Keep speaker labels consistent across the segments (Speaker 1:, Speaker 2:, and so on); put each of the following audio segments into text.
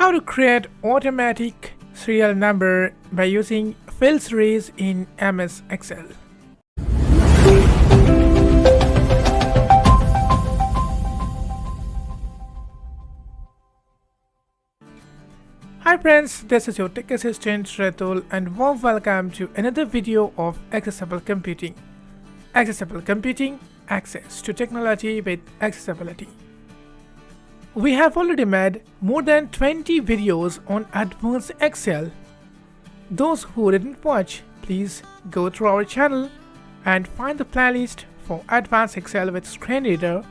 Speaker 1: How to create automatic serial number by using fill series in MS Excel. Hi friends, this is your tech assistant Ratul and warm welcome to another video of Accessible Computing. Accessible Computing, access to technology with accessibility. We have already made more than 20 videos on advanced Excel. Those who didn't watch, please go through our channel and find the playlist for advanced Excel with screen reader,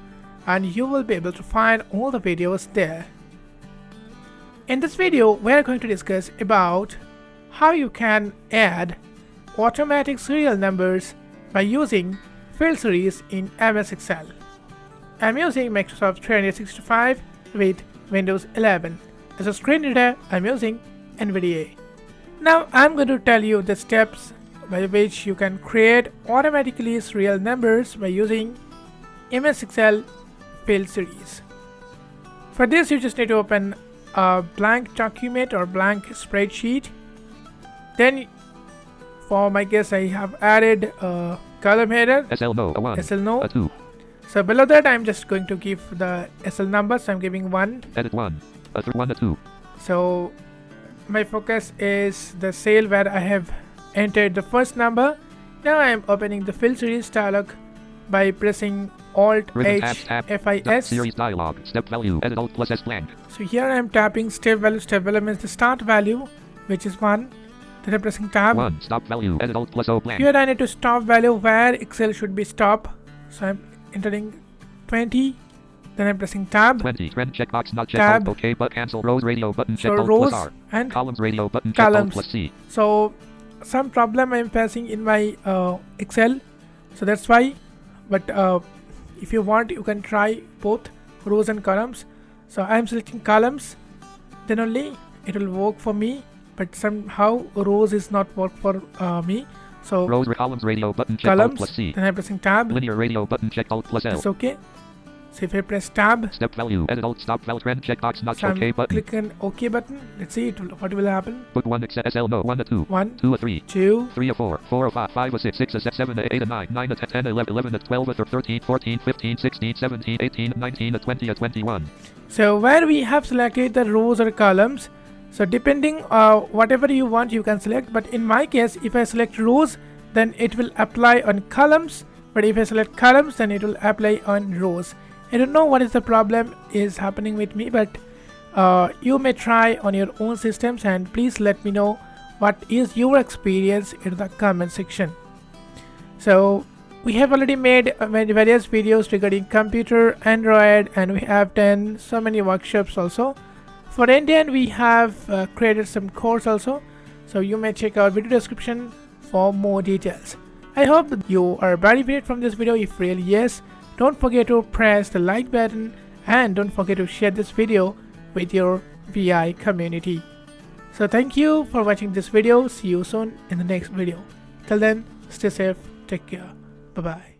Speaker 1: and you will be able to find all the videos there. In this video, we are going to discuss about how you can add automatic serial numbers by using fill series in MS Excel. I'm using Microsoft 365 with Windows 11. As a screen reader, I'm using NVDA. Now I'm going to tell you the steps by which you can create automatically serial numbers by using MS Excel fill series. For this, you just need to open a blank document or blank spreadsheet. Then for my case, I have added a column header
Speaker 2: SL no, a 1,
Speaker 1: SL no.
Speaker 2: a 2.
Speaker 1: So below that, I'm just going to give the SL number. So I'm giving 1.
Speaker 2: Edit 1, a 1, a 2.
Speaker 1: So my focus is the cell where I have entered the first number. Now I am opening the fill series dialog by pressing Alt H FIS.
Speaker 2: Series dialog, step value, edit Alt plus S blank.
Speaker 1: So here I am tapping step value. Step value means the start value, which is 1. Then I'm pressing tab.
Speaker 2: 1, stop value, edit Alt plus O blank.
Speaker 1: Here I need to stop value where Excel should be stop. So I'm entering 20. Then I'm pressing tab.
Speaker 2: 20, trend checkbox not checked,
Speaker 1: Tab.
Speaker 2: Alt OK, but cancel rows radio button
Speaker 1: So
Speaker 2: checked, Alt
Speaker 1: rows
Speaker 2: plus R.
Speaker 1: and
Speaker 2: Columns radio button checked, Alt
Speaker 1: columns.
Speaker 2: plus C.
Speaker 1: So some problem I'm facing in my Excel, so that's why. But if you want, you can try both rows and columns. So I'm selecting columns, then only it will work for me. But somehow rows is not work for me. So
Speaker 2: Rows columns radio button checked, Alt
Speaker 1: columns,
Speaker 2: plus C.
Speaker 1: then I'm pressing tab.
Speaker 2: Linear radio button checked, Alt plus L.
Speaker 1: It's okay. So if I press tab,
Speaker 2: Step value, edit Alt stop value, trend checkbox not
Speaker 1: so
Speaker 2: OK
Speaker 1: I'm
Speaker 2: button.
Speaker 1: clicking OK button. Let's see what will happen.
Speaker 2: Book 1 SL no, 1 a 2.
Speaker 1: 1,
Speaker 2: 2 a 3.
Speaker 1: 2,
Speaker 2: 3 a 4, 4 a 5, 5 a 6, 6 a 7 a 8 a 9, 9 a 10, 11, 11 a 12 a 13, 14, 15, 16, 17, 18, 19 a 20 a 21.
Speaker 1: So where we have selected the rows or columns, so depending whatever you want you can select, but in my case if I select rows then it will apply on columns, but if I select columns then it will apply on rows. I don't know what is the problem is happening with me, but you may try on your own systems and please let me know what is your experience in the comment section. So we have already made various videos regarding computer, Android, and we have done so many workshops also. For Indian, we have created some course also, so you may check out video description for more details. I hope that you are benefited from this video. If really yes, don't forget to press the like button and don't forget to share this video with your VI community. So thank you for watching this video. See you soon in the next video. Till then, stay safe, take care. Bye-bye.